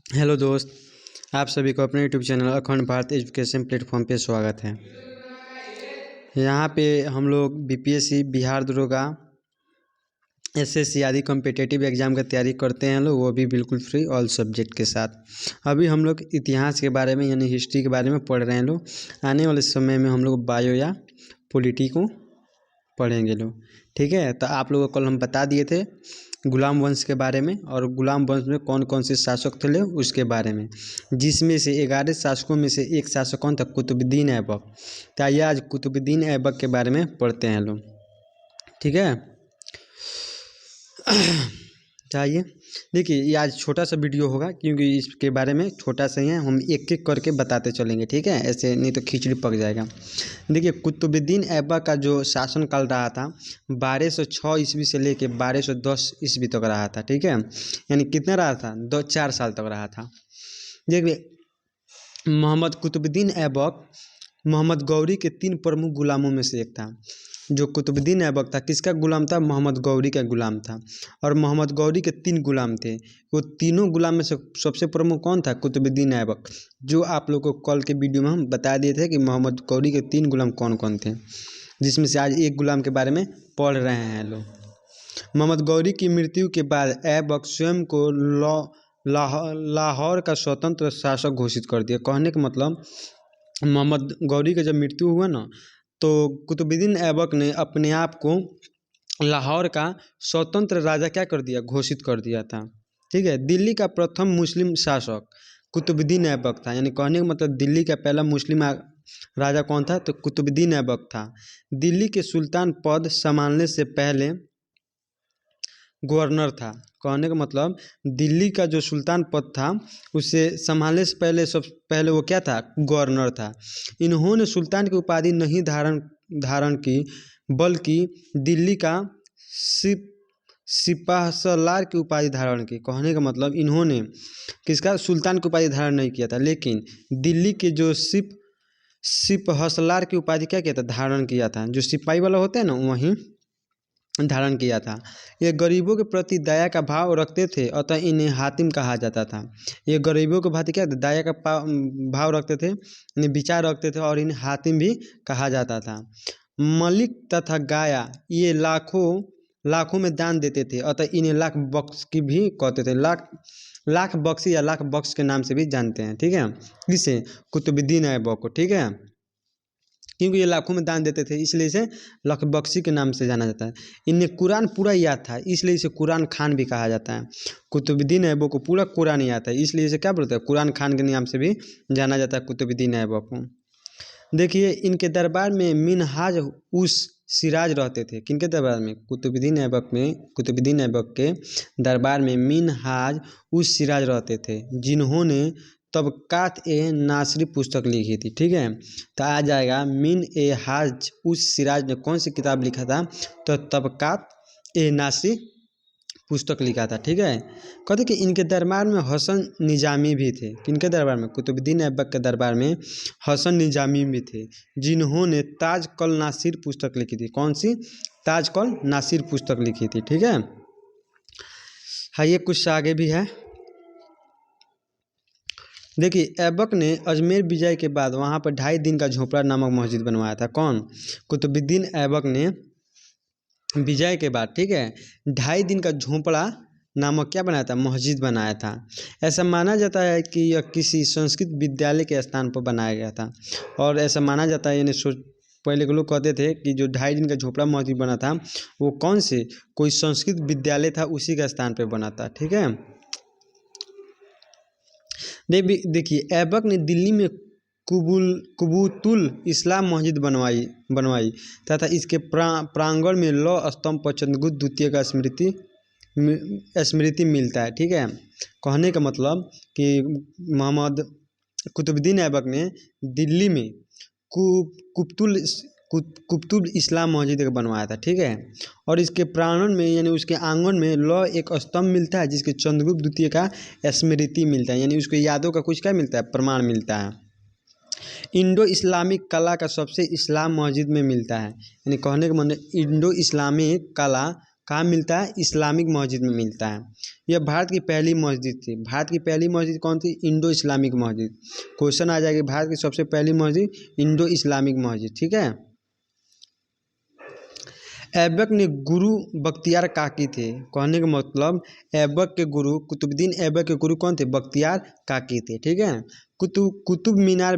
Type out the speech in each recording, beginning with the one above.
Hello दोस्त, आप सभी को अपने यूट्यूब चैनल अखंड भारत एजुकेशन प्लेटफॉर्म पे स्वागत है। यहाँ पे हम लोग बीपीएससी, बिहार दरोगा, एसएससी आदि कॉम्पिटिटिव एग्ज़ाम का तैयारी करते हैं लोग, वो भी बिल्कुल फ्री ऑल सब्जेक्ट के साथ। अभी हम लोग इतिहास के बारे में यानी हिस्ट्री के बारे में पढ़ रहे हैं लोग। आने वाले समय में हम लोग बायो या पॉलिटी को पढ़ेंगे लोग। ठीक है, तो आप लोगों को कल हम बता दिए थे गुलाम वंश के बारे में, और गुलाम वंश में कौन कौन से शासक थे उसके बारे में, जिसमें से 11 शासकों में से एक शासक कौन था? कुतुबुद्दीन ऐबक। तो आइए आज कुतुबुद्दीन ऐबक के बारे में पढ़ते हैं लोग। ठीक है, चाहिए देखिए, ये आज छोटा सा वीडियो होगा क्योंकि इसके बारे में छोटा सा ही है, हम एक एक करके बताते चलेंगे। ठीक है, ऐसे नहीं तो खिचड़ी पक जाएगा। देखिए, कुतुबुद्दीन ऐबक का जो शासन काल रहा था 1206 ईस्वी से लेके 1210 ईस्वी तक रहा था। ठीक है, यानी कितना रहा था? 4 साल तक रहा था। देखिए, मोहम्मद कुतुबुद्दीन ऐबक मोहम्मद गौरी के 3 प्रमुख गुलामों में से एक था। जो कुतुबुद्दीन ऐबक था, किसका गुलाम था? मोहम्मद गौरी का गुलाम था। और मोहम्मद गौरी के 3 गुलाम थे। वो तीनों गुलाम में से सबसे प्रमुख कौन था? कुतुबुद्दीन ऐबक। जो आप लोगों को कल के वीडियो में हम बता दिए थे कि मोहम्मद गौरी के 3 गुलाम कौन कौन थे, जिसमें से आज एक गुलाम के बारे में पढ़ रहे हैं लोग। मोहम्मद गौरी की मृत्यु के बाद ऐबक स्वयं को लाहौर का स्वतंत्र शासक घोषित कर दिया। कहने का मतलब, मोहम्मद गौरी का जब मृत्यु हुआ ना, तो कुतुबुद्दीन ऐबक ने अपने आप को लाहौर का स्वतंत्र राजा क्या कर दिया? घोषित कर दिया था। ठीक है, दिल्ली का प्रथम मुस्लिम शासक कुतुबुद्दीन ऐबक था। यानी कहने का मतलब, दिल्ली का पहला मुस्लिम राजा कौन था? तो कुतुबुद्दीन ऐबक था। दिल्ली के सुल्तान पद संभालने से पहले गवर्नर था। कहने का मतलब, दिल्ली का जो सुल्तान पद था उसे संभालने से पहले वो क्या था? गवर्नर था। इन्होंने सुल्तान की उपाधि नहीं धारण की, बल्कि दिल्ली का सिपाहसलार की उपाधि धारण की। कहने का मतलब, इन्होंने किसका? सुल्तान की उपाधि धारण नहीं किया था, लेकिन दिल्ली के जो सिपहसलार की उपाधि क्या किया था? धारण किया था। जो सिपाही वाला होता है ना, वहीं धारण किया था। ये गरीबों के प्रति दया का भाव रखते थे, अतः इन्हें हातिम कहा जाता था। ये गरीबों के प्रति क्या? दया का भाव रखते थे, इन्हें विचार रखते थे, और इन्हें हातिम भी कहा जाता था। मलिक तथा गाया ये लाखों में दान देते थे, अतः इन्हें लाख बख्श की भी कहते थे। लाख बख्शी या लाख बख्श के नाम से भी जानते हैं। ठीक है, किसे? कुतुबुद्दीन ऐबक को। ठीक है, क्योंकि ये लाखों में दान देते थे, इसलिए इसे लख बख्शी के नाम से जाना जाता है। इन्हें कुरान पूरा याद था, इसलिए इसे कुरान खान भी कहा जाता है। कुतुबुद्दीन ऐबक को पूरा कुरान याद था, इसलिए इसे क्या बोलते हैं? कुरान खान के नाम से भी जाना जाता है कुतुबुद्दीन ऐबक को। देखिए, इनके दरबार में मिनहाज उस सिराज रहते थे। किनके दरबार में? कुतुबुद्दीन ऐबक के दरबार में मिनहाज उस सिराज रहते थे, जिन्होंने तबकात ए नासरी पुस्तक लिखी थी। ठीक है, तो आ जाएगा मिन ए हाज उस सिराज ने कौन सी किताब लिखा था? तो तबकात ए नासरी पुस्तक लिखा था। ठीक है, कहते कि इनके दरबार में हसन निजामी भी थे। किनके दरबार में? कुतुबुद्दीन ऐबक के दरबार में हसन निजामी भी थे, जिन्होंने ताज कल नासिर पुस्तक लिखी थी। कौन सी? ताज कल नासिर पुस्तक लिखी थी। ठीक है, हाँ, ये कुछ आगे भी है। देखिए, ऐबक ने अजमेर विजय के बाद वहाँ पर 2.5 दिन का झोपड़ा नामक मस्जिद बनवाया था। कौन? कुतुबुद्दीन ऐबक ने विजय के बाद, ठीक है, 2.5 दिन का झोपड़ा नामक क्या बनाया था? मस्जिद बनाया था। ऐसा माना जाता है कि यह किसी संस्कृत विद्यालय के स्थान पर बनाया गया था। और ऐसा माना जाता है, यानी पहले के लोग कहते थे कि जो 2.5 दिन का झोपड़ा मस्जिद बना था वो कौन से? कोई संस्कृत विद्यालय था, उसी का स्थान पर बना था। ठीक है, देखिए, ऐबक ने दिल्ली में कुबूतुल इस्लाम मस्जिद बनवाई तथा इसके प्रांगण में लौह स्तंभ पर चंद्रगुप्त द्वितीय का स्मृति मिलता है। ठीक है, कहने का मतलब कि मोहम्मद कुतुबुद्दीन ऐबक ने दिल्ली में कुबतुल इस्लाम मस्जिद बनवाया था। ठीक है, और इसके प्रांगण में यानी उसके आंगन में लौह एक स्तंभ मिलता है, जिसके चंद्रगुप्त द्वितीय का स्मृति मिलता है, यानी उसके यादों का कुछ क्या मिलता है? प्रमाण मिलता है। इंडो इस्लामिक कला का सबसे इस्लाम मस्जिद में मिलता है, यानी कहने का मतलब इंडो इस्लामिक कला कहाँ मिलता है? इस्लामिक मस्जिद में मिलता है। यह भारत की पहली मस्जिद थी। भारत की पहली मस्जिद कौन थी? इंडो इस्लामिक मस्जिद। क्वेश्चन आ जाएगी, भारत की सबसे पहली मस्जिद इंडो इस्लामिक मस्जिद। ठीक है। ऐबक ने गुरु बख्तियार काकी थे। कहने का मतलब ऐबक के गुरु, कुतुबुद्दीन ऐबक के गुरु कौन थे? बख्तियार काकी थे। ठीक है। कुतुब मीनार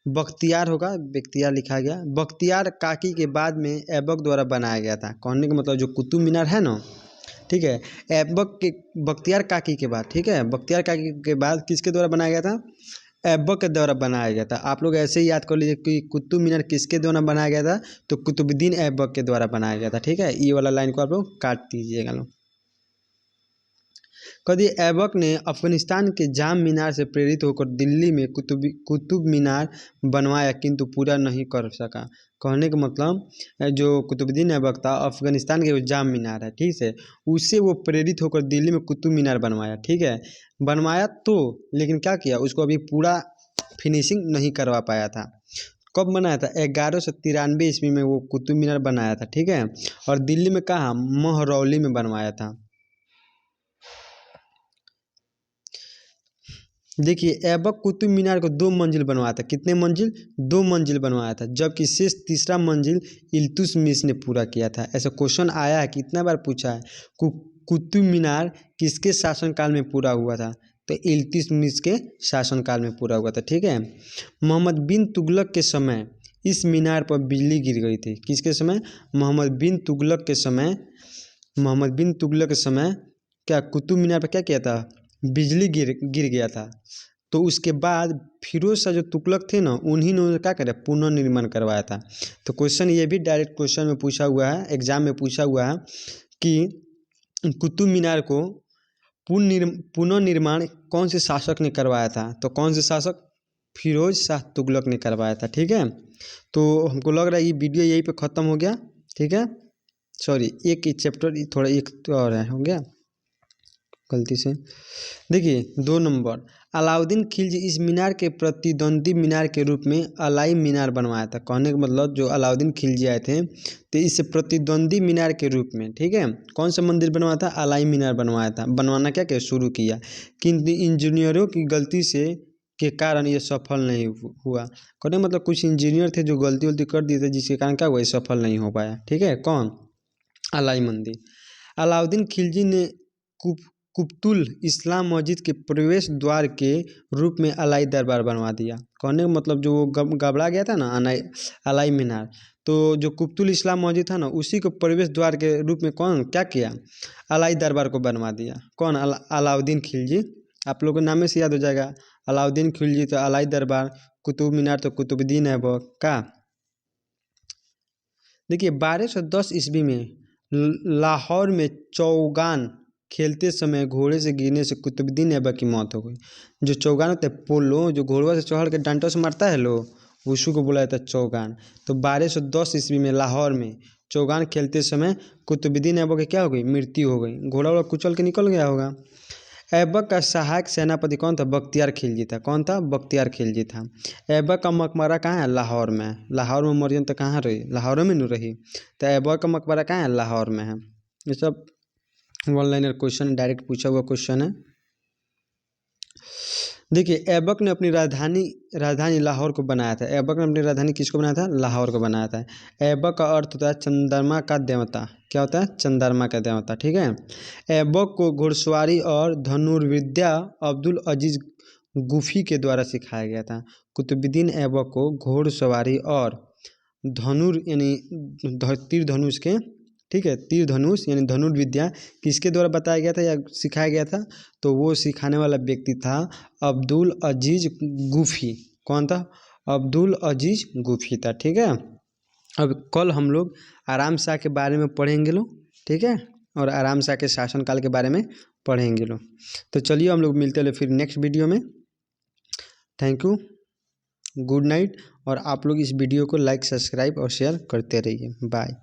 बख्तियार होगा, बख्तियार लिखा गया, बख्तियार काकी के बाद में ऐबक द्वारा बनाया गया था। कहने का मतलब जो कुतुब मीनार है ना, ठीक है, ऐबक के बख्तियार काकी के बाद, ठीक है, बख्तियार काकी के बाद किसके द्वारा बनाया गया था? ऐबक के द्वारा बनाया गया था। आप लोग ऐसे ही याद कर लीजिए कि कुतुब मीनार किसके द्वारा बनाया गया था? तो कुतुबुद्दीन ऐबक के द्वारा बनाया गया था। ठीक है। ये वाला लाइन को आप लोग काट दीजिएगा लोग। कभी ऐबक ने अफगानिस्तान के जाम मीनार से प्रेरित होकर दिल्ली में कुतुब मीनार बनवाया, किंतु पूरा नहीं कर सका। कहने का मतलब जो कुतुबुद्दीन ऐबक था, अफगानिस्तान के जो जाम मीनार है, ठीक है, उससे वो प्रेरित होकर दिल्ली में कुतुब मीनार बनवाया। ठीक है, बनवाया तो, लेकिन क्या किया, उसको अभी पूरा फिनिशिंग नहीं करवा पाया था। कब बनाया था? 1193 ईस्वी में वो कुतुब मीनार बनाया था। ठीक है। और दिल्ली में कहाँ? महरौली में बनवाया था। देखिए, ऐबक कुतुब मीनार को 2 मंजिल बनवाया था। कितने मंजिल? 2 मंजिल बनवाया था, जबकि शेष तीसरा मंजिल इल्तुतमिश ने पूरा किया था। ऐसा क्वेश्चन आया है, कितना बार पूछा है, कुतुब मीनार किसके शासनकाल में पूरा हुआ था? तो इल्तुतमिश के शासनकाल में पूरा हुआ था। ठीक है। मोहम्मद बिन तुगलक के समय इस मीनार पर बिजली गिर गई थी। किसके समय? मोहम्मद बिन तुगलक के समय। मोहम्मद बिन तुगलक के समय क्या कुतुब मीनार पर क्या किया था? बिजली गिर गया था। तो उसके बाद फिरोज शाह जो तुगलक थे ना, उन्हीं ने क्या करा? पुनर्निर्माण करवाया था। तो क्वेश्चन ये भी डायरेक्ट क्वेश्चन में पूछा हुआ है, एग्जाम में पूछा हुआ है कि कुतुब मीनार को पुनर्निर्माण कौन से शासक ने करवाया था? तो कौन से शासक? फिरोज शाह तुगलक ने करवाया था। ठीक है। तो हमको लग रहा है ये वीडियो यहीं पे ख़त्म हो गया। ठीक है, सॉरी, एक चैप्टर थोड़ा एक तो और है, हो गया गलती से। देखिए 2 नंबर, अलाउद्दीन खिलजी इस मीनार के प्रतिद्वंदी मीनार के रूप में अलाई मीनार बनवाया था। कहने का मतलब जो अलाउद्दीन खिलजी आए थे तो इससे प्रतिद्वंदी मीनार के रूप में, ठीक है, कौन सा मंदिर बनवाया था? अलाई मीनार बनवाया था। बनवाना क्या क्या शुरू किया, किंतु इंजीनियरों की गलती से के कारण ये सफल नहीं हुआ। कहने मतलब कुछ इंजीनियर थे जो गलती कर दिए थे, जिसके कारण क्या हुआ? ये सफल नहीं हो पाया। ठीक है। कौन? अलाई मंदिर। अलाउद्दीन खिलजी ने कुतुल इस्लाम मस्जिद के प्रवेश द्वार के रूप में अलाई दरबार बनवा दिया। कहने का मतलब जो गबड़ा गया था ना अलाई मीनार, तो जो कुतुल इस्लाम मस्जिद था ना, उसी को प्रवेश द्वार के रूप में कौन क्या किया? अलाई दरबार को बनवा दिया। कौन? अलाउद्दीन खिलजी। आप लोगों को नाम से याद हो जाएगा, अलाउद्दीन खिलजी तो अलाई दरबार, कुतुब मीनार तो कुतुबुद्दीन ऐबक का। देखिए 1210 ईस्वी में लाहौर में चौगान खेलते समय घोड़े से गिरने से कुतुबुद्दीन ऐबक की मौत हो गई। जो चौगान होता है, पोलो जो घोड़वा से चढ़ के डंडों से मारता है लो, उसी को बोला जाता है चौगान। तो 1210 ईस्वी में लाहौर में चौगान खेलते समय कुतुबुद्दीन ऐबक की क्या हो गई? मृत्यु हो गई। घोड़ा वाला कुचल के निकल गया होगा। ऐबक का सहायक सेनापति कौन था? बख्तियार खिलजी था। कौन था? बख्तियार खिलजी था। ऐबक का मकबरा कहाँ है? लाहौर में। लाहौर में मरियम तो कहाँ रही? लाहौर में नहीं रही। तो ऐबक का मकबरा कहाँ है? लाहौर में है। ये सब वन लाइनर क्वेश्चन, डायरेक्ट पूछा हुआ क्वेश्चन है। देखिए ऐबक ने अपनी राजधानी लाहौर को बनाया था। ऐबक ने अपनी राजधानी किसको बनाया था? लाहौर को बनाया था। ऐबक का अर्थ होता है चंद्रमा का देवता। क्या होता है? चंद्रमा का देवता। ठीक है। ऐबक को घुड़सवारी और धनुर्विद्या अब्दुल अजीज गुफी के द्वारा सिखाया गया था। कुतुबुद्दीन ऐबक को घोड़सवारी और यानी तीर धनुष के, ठीक है, तीर धनुष यानी धनुर्विद्या किसके द्वारा बताया गया था या सिखाया गया था? तो वो सिखाने वाला व्यक्ति था अब्दुल अजीज गुफी। कौन था? अब्दुल अजीज गुफी था। ठीक है। अब कल हम लोग आराम शाह के बारे में पढ़ेंगे लोग, ठीक है, और आराम शाह के शासनकाल के बारे में पढ़ेंगे लोग। तो चलिए हम लोग मिलते हैं फिर नेक्स्ट वीडियो में। Thank you, good night. और आप लोग इस वीडियो को लाइक, सब्सक्राइब और शेयर करते रहिए। बाय।